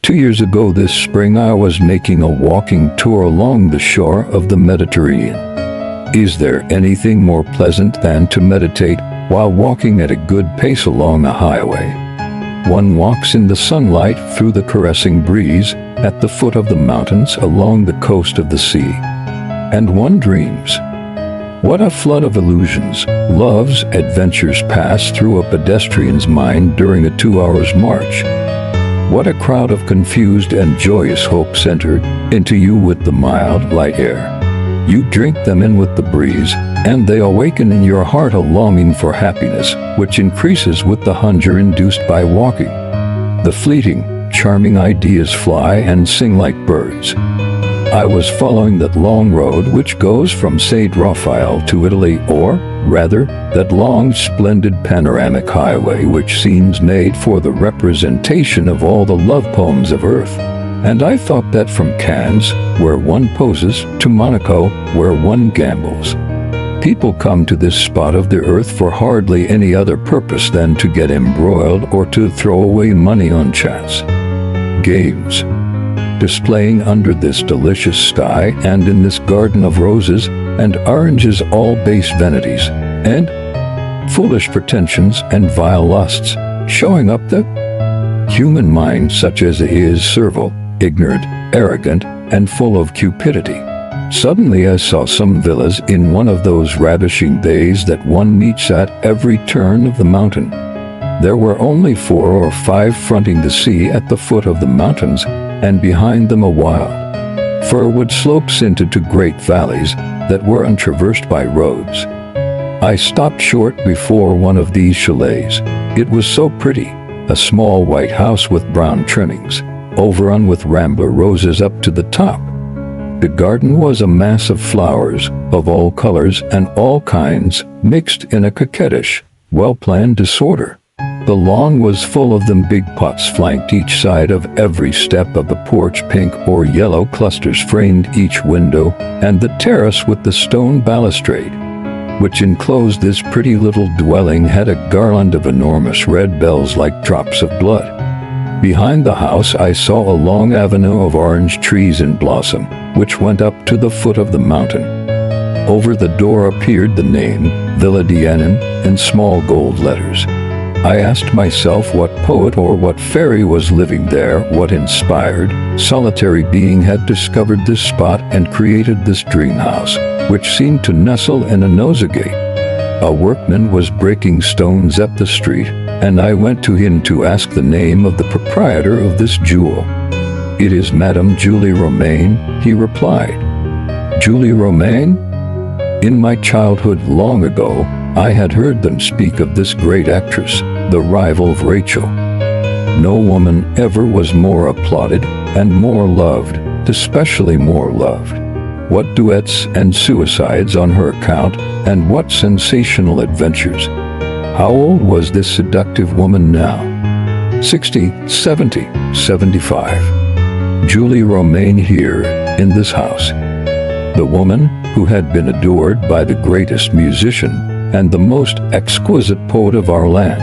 2 years ago this spring I was making a walking tour along the shore of the Mediterranean. Is there anything more pleasant than to meditate while walking at a good pace along a highway? One walks in the sunlight through the caressing breeze at the foot of the mountains along the coast of the sea. And one dreams. What a flood of illusions, loves, adventures pass through a pedestrian's mind during a 2 hours march. What a crowd of confused and joyous hopes enter into you with the mild, light air. You drink them in with the breeze, and they awaken in your heart a longing for happiness, which increases with the hunger induced by walking. The fleeting, charming ideas fly and sing like birds. I was following that long road which goes from St. Raphael to Italy, or, rather, that long, splendid panoramic highway which seems made for the representation of all the love poems of earth. And I thought that from Cannes, where one poses, to Monaco, where one gambles, people come to this spot of the earth for hardly any other purpose than to get embroiled or to throw away money on chance. Games. Displaying under this delicious sky and in this garden of roses and oranges all base vanities and foolish pretensions and vile lusts, showing up the human mind such as it is servile, ignorant, arrogant, and full of cupidity. Suddenly I saw some villas in one of those ravishing bays that one meets at every turn of the mountain. There were only 4 or 5 fronting the sea at the foot of the mountains, and behind them a wild firwood slopes into two great valleys that were untraversed by roads. I stopped short before one of these chalets. It was so pretty, a small white house with brown trimmings, overrun with rambler roses up to the top. The garden was a mass of flowers, of all colors and all kinds, mixed in a coquettish, well-planned disorder. The lawn was full of them, big pots flanked each side of every step of the porch, pink or yellow clusters framed each window, and the terrace with the stone balustrade, which enclosed this pretty little dwelling, had a garland of enormous red bells like drops of blood. Behind the house I saw a long avenue of orange trees in blossom, which went up to the foot of the mountain. Over the door appeared the name, Villa Dianen, in small gold letters. I asked myself what poet or what fairy was living there, what inspired, solitary being had discovered this spot and created this dream house, which seemed to nestle in a nosegay. A workman was breaking stones up the street, and I went to him to ask the name of the proprietor of this jewel. "It is Madame Julie Romain," he replied. Julie Romain? In my childhood long ago, I had heard them speak of this great actress, the rival of Rachel. No woman ever was more applauded and more loved, especially more loved. What duets and suicides on her account, and what sensational adventures. How old was this seductive woman now? 60, 70, 75. Julie Romain here, in this house. The woman who had been adored by the greatest musician and the most exquisite poet of our land.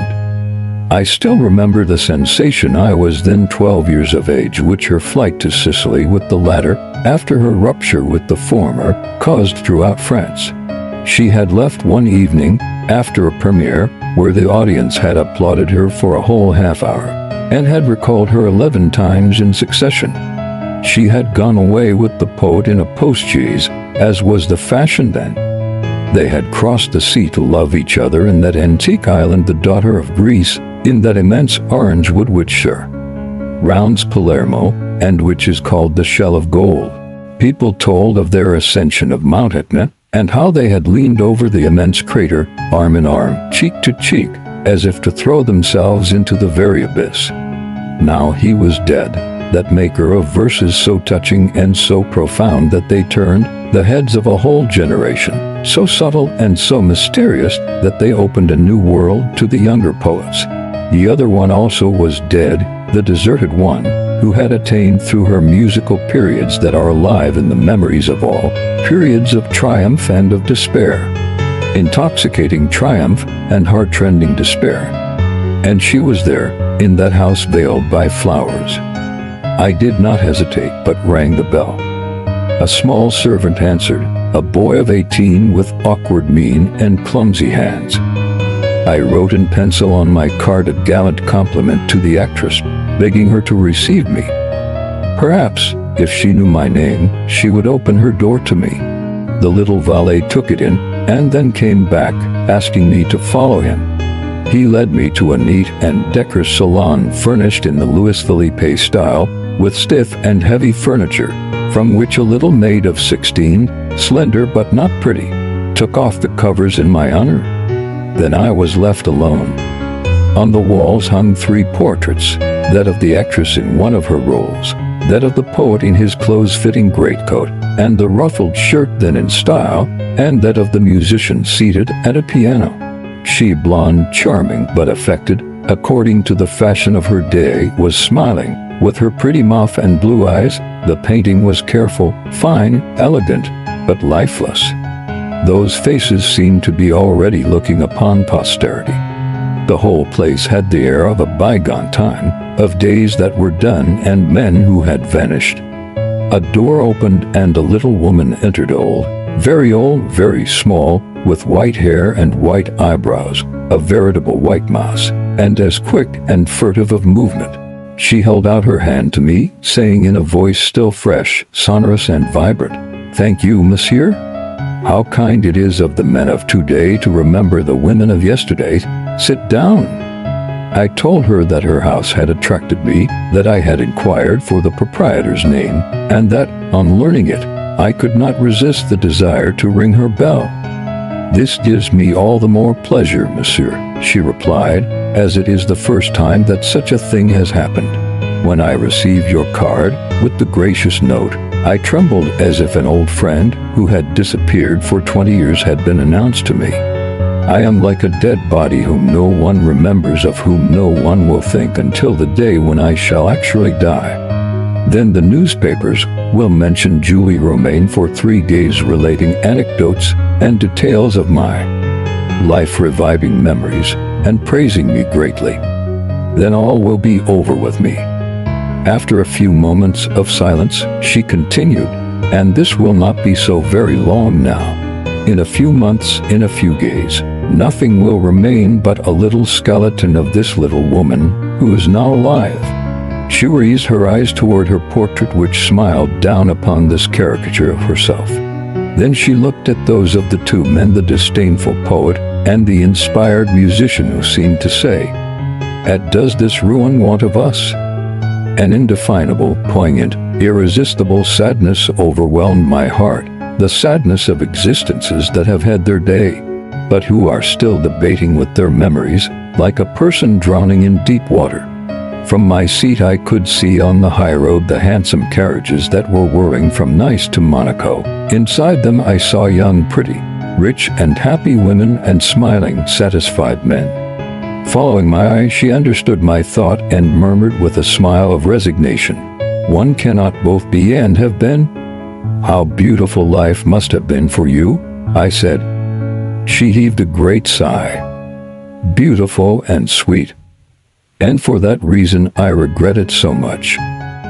I still remember the sensation. I was then 12 years of age, which her flight to Sicily with the latter, after her rupture with the former, caused throughout France. She had left one evening, after a premiere, where the audience had applauded her for a whole half hour, and had recalled her 11 times in succession. She had gone away with the poet in a post-chaise, as was the fashion then. They had crossed the sea to love each other in that antique island, the daughter of Greece, in that immense orange wood which rounds Palermo, and which is called the Shell of Gold. People told of their ascension of Mount Etna, and how they had leaned over the immense crater, arm in arm, cheek to cheek, as if to throw themselves into the very abyss. Now he was dead, that maker of verses so touching and so profound that they turned the heads of a whole generation, so subtle and so mysterious that they opened a new world to the younger poets. The other one also was dead, the deserted one, who had attained through her musical periods that are alive in the memories of all, periods of triumph and of despair. Intoxicating triumph and heart-rending despair. And she was there, in that house veiled by flowers. I did not hesitate but rang the bell. A small servant answered, a boy of 18 with awkward mien and clumsy hands. I wrote in pencil on my card a gallant compliment to the actress, begging her to receive me. Perhaps, if she knew my name, she would open her door to me. The little valet took it in, and then came back, asking me to follow him. He led me to a neat and decorous salon furnished in the Louis Philippe style, with stiff and heavy furniture, from which a little maid of 16, slender but not pretty, took off the covers in my honor. Then I was left alone. On the walls hung 3 portraits, that of the actress in one of her roles, that of the poet in his close-fitting greatcoat and the ruffled shirt then in style, and that of the musician seated at a piano. She, blonde, charming but affected, according to the fashion of her day, was smiling, with her pretty mouth and blue eyes. The painting was careful, fine, elegant, but lifeless. Those faces seemed to be already looking upon posterity. The whole place had the air of a bygone time, of days that were done and men who had vanished. A door opened and a little woman entered, old, very small, with white hair and white eyebrows, a veritable white mouse, and as quick and furtive of movement. She held out her hand to me, saying in a voice still fresh, sonorous and vibrant, "Thank you, monsieur. How kind it is of the men of today to remember the women of yesterday. Sit down." I told her that her house had attracted me, that I had inquired for the proprietor's name, and that, on learning it, I could not resist the desire to ring her bell. "This gives me all the more pleasure, monsieur," she replied, "as it is the first time that such a thing has happened. When I received your card, with the gracious note, I trembled as if an old friend, who had disappeared for 20 years, had been announced to me. I am like a dead body whom no one remembers, of whom no one will think until the day when I shall actually die. Then the newspapers will mention Julie Romain for 3 days, relating anecdotes and details of my life, reviving memories, and praising me greatly. Then all will be over with me." After a few moments of silence, she continued, "And this will not be so very long now. In a few months, in a few days, nothing will remain but a little skeleton of this little woman, who is now alive." She raised her eyes toward her portrait, which smiled down upon this caricature of herself. Then she looked at those of the 2 men, the disdainful poet and the inspired musician, who seemed to say, "At does this ruin want of us?" An indefinable, poignant, irresistible sadness overwhelmed my heart, the sadness of existences that have had their day, but who are still debating with their memories, like a person drowning in deep water. From my seat I could see on the high road the handsome carriages that were whirring from Nice to Monaco. Inside them I saw young, pretty, rich and happy women and smiling, satisfied men. Following my eyes, she understood my thought and murmured with a smile of resignation, "One cannot both be and have been." "How beautiful life must have been for you," I said. She heaved a great sigh. "Beautiful and sweet. And for that reason I regret it so much."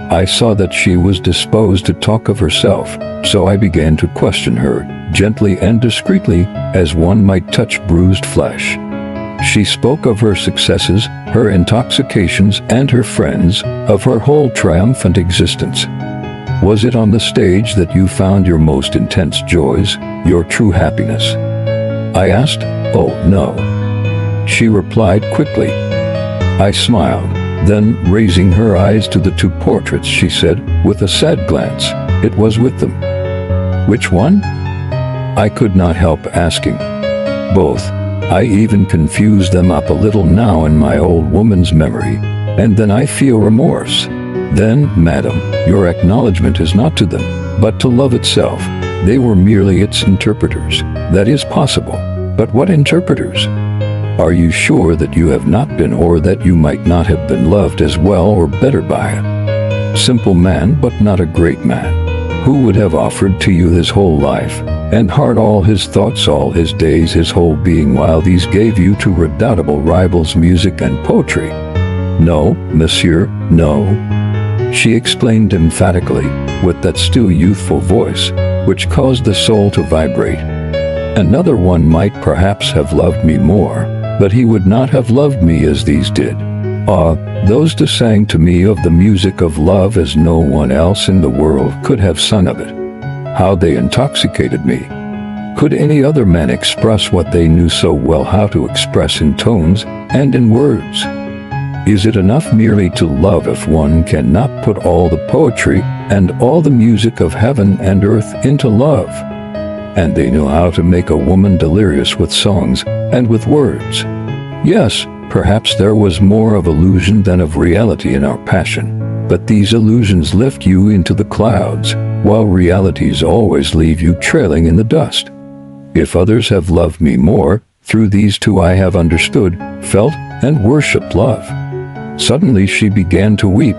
I saw that she was disposed to talk of herself, so I began to question her, gently and discreetly, as one might touch bruised flesh. She spoke of her successes, her intoxications, and her friends, of her whole triumphant existence. "Was it on the stage that you found your most intense joys, your true happiness?" I asked. "Oh, no," she replied quickly. I smiled. Then, raising her eyes to the 2 portraits, she said, with a sad glance, "It was with them." "Which one?" I could not help asking. "Both. I even confuse them up a little now in my old woman's memory, and then I feel remorse." "Then, madam, your acknowledgment is not to them, but to love itself. They were merely its interpreters. That is possible. But what interpreters? Are you sure that you have not been, or that you might not have been loved as well or better by it? Simple man, but not a great man, who would have offered to you his whole life and heart, all his thoughts, all his days, his whole being, while these gave you to redoubtable rivals music and poetry. No, monsieur, no. she explained emphatically, with that still youthful voice, which caused the soul to vibrate. Another one might perhaps have loved me more, but he would not have loved me as these did. Ah, those two sang to me of the music of love as no one else in the world could have sung of it. How they intoxicated me. Could any other man express what they knew so well how to express in tones and in words? Is it enough merely to love if one cannot put all the poetry and all the music of heaven and earth into love? And they knew how to make a woman delirious with songs and with words. Yes, perhaps there was more of illusion than of reality in our passion, but these illusions lift you into the clouds, while realities always leave you trailing in the dust. If others have loved me more, through these two I have understood, felt, and worshipped love. Suddenly she began to weep.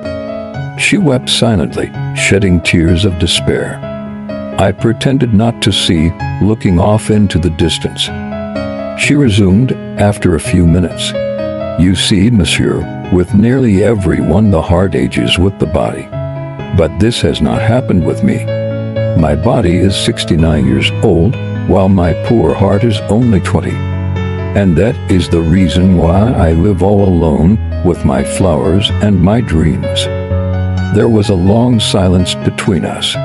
She wept silently, shedding tears of despair. I pretended not to see, looking off into the distance. She resumed, after a few minutes. You see, monsieur, with nearly everyone the heart ages with the body. But this has not happened with me. My body is 69 years old, while my poor heart is only 20. And that is the reason why I live all alone, with my flowers and my dreams. There was a long silence between us.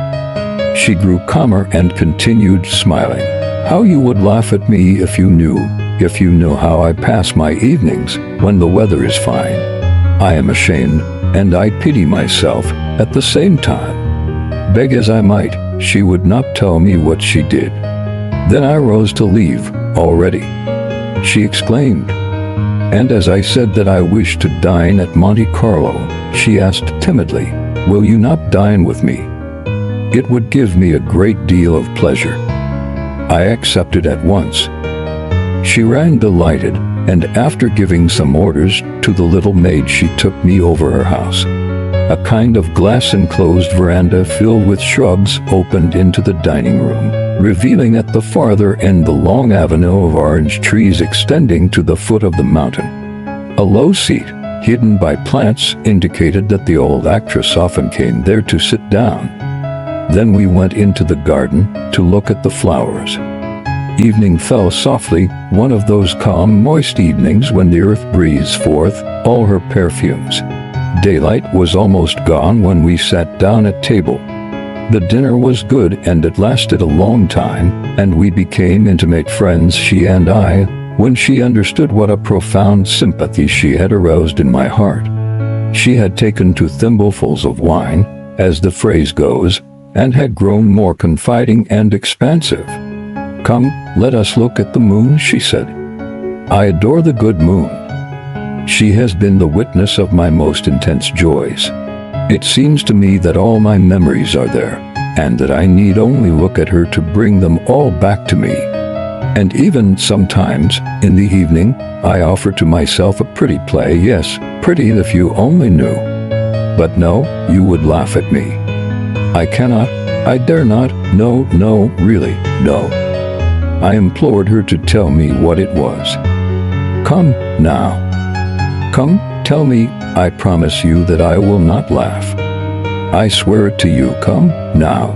She grew calmer and continued smiling. How you would laugh at me if you knew how I pass my evenings when the weather is fine. I am ashamed, and I pity myself at the same time. Beg as I might, she would not tell me what she did. Then I rose to leave, already, she exclaimed. And as I said that I wished to dine at Monte Carlo, she asked timidly, will you not dine with me? It would give me a great deal of pleasure. I accepted at once. She rang delighted, and after giving some orders to the little maid, she took me over her house. A kind of glass-enclosed veranda filled with shrubs opened into the dining room, revealing at the farther end the long avenue of orange trees extending to the foot of the mountain. A low seat, hidden by plants, indicated that the old actress often came there to sit down. Then we went into the garden to look at the flowers. Evening fell softly, one of those calm, moist evenings when the earth breathes forth all her perfumes. Daylight was almost gone when we sat down at table. The dinner was good and it lasted a long time, and we became intimate friends, she and I, when she understood what a profound sympathy she had aroused in my heart. She had taken to thimblefuls of wine, as the phrase goes, and had grown more confiding and expansive. Come, let us look at the moon, she said. I adore the good moon. She has been the witness of my most intense joys. It seems to me that all my memories are there, and that I need only look at her to bring them all back to me. And even sometimes, in the evening, I offer to myself a pretty play, yes, pretty if you only knew. But no, you would laugh at me. I cannot, I dare not, no, really, no. I implored her to tell me what it was. Come, now. Come, tell me, I promise you that I will not laugh. I swear it to you, come, now.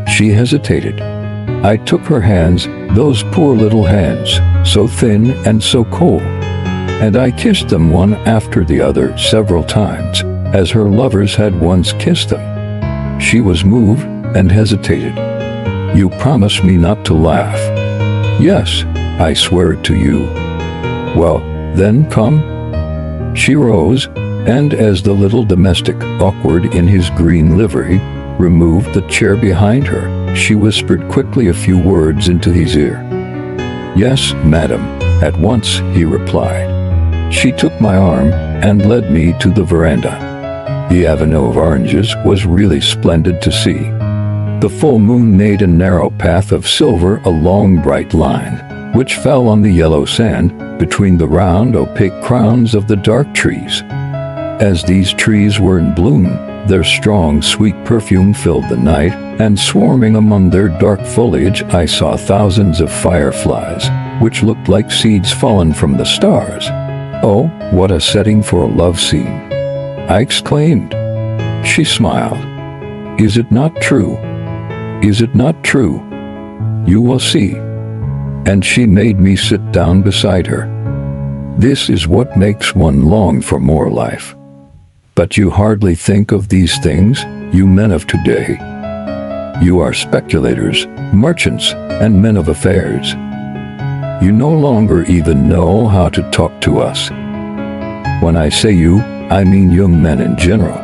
She hesitated. I took her hands, those poor little hands, so thin and so cold, and I kissed them one after the other several times, as her lovers had once kissed them. She was moved and hesitated. You promise me not to laugh? Yes, I swear it to you. Well, then come. She rose, and as the little domestic, awkward in his green livery, removed the chair behind her, she whispered quickly a few words into his ear. Yes, madam, at once, he replied. She took my arm and led me to the veranda. The avenue of oranges was really splendid to see. The full moon made a narrow path of silver a long bright line, which fell on the yellow sand between the round opaque crowns of the dark trees. As these trees were in bloom, their strong sweet perfume filled the night, and swarming among their dark foliage I saw thousands of fireflies, which looked like seeds fallen from the stars. Oh, what a setting for a love scene! I exclaimed. She smiled. Is it not true? Is it not true? You will see. And she made me sit down beside her. This is what makes one long for more life. But you hardly think of these things, you men of today. You are speculators, merchants, and men of affairs. You no longer even know how to talk to us. When I say you, I mean young men in general.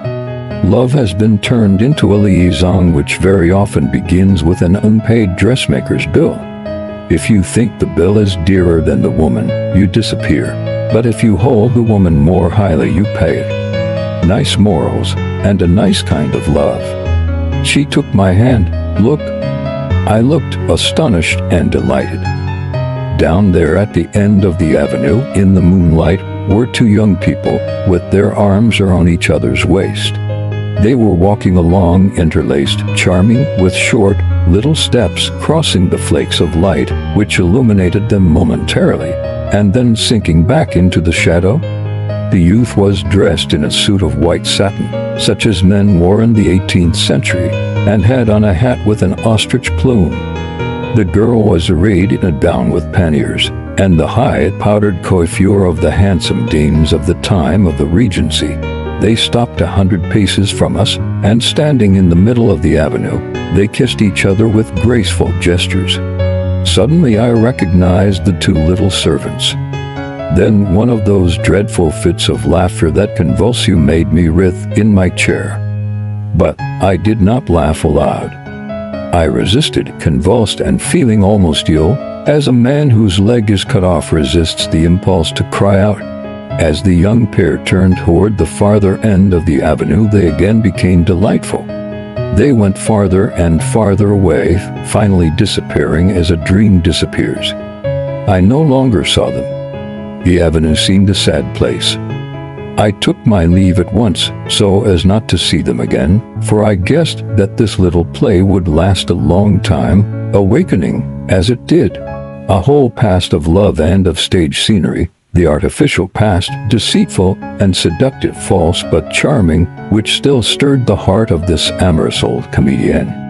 Love has been turned into a liaison which very often begins with an unpaid dressmaker's bill. If you think the bill is dearer than the woman, you disappear. But if you hold the woman more highly, you pay it. Nice morals, and a nice kind of love. She took my hand. Look. I looked, astonished and delighted. Down there at the end of the avenue, in the moonlight, were two young people, with their arms around each other's waist. They were walking along, interlaced, charming, with short, little steps crossing the flakes of light which illuminated them momentarily, and then sinking back into the shadow. The youth was dressed in a suit of white satin, such as men wore in the 18th century, and had on a hat with an ostrich plume. The girl was arrayed in a gown with panniers, and the high powdered coiffure of the handsome dames of the time of the Regency. They stopped 100 paces from us, and standing in the middle of the avenue, they kissed each other with graceful gestures. Suddenly I recognized the two little servants. Then one of those dreadful fits of laughter that convulse you made me writhe in my chair. But I did not laugh aloud. I resisted, convulsed and feeling almost ill, as a man whose leg is cut off resists the impulse to cry out. As the young pair turned toward the farther end of the avenue, they again became delightful. They went farther and farther away, finally disappearing as a dream disappears. I no longer saw them. The avenue seemed a sad place. I took my leave at once, so as not to see them again, for I guessed that this little play would last a long time, awakening, as it did, a whole past of love and of stage scenery, the artificial past, deceitful and seductive, false but charming, which still stirred the heart of this amorous old comedienne.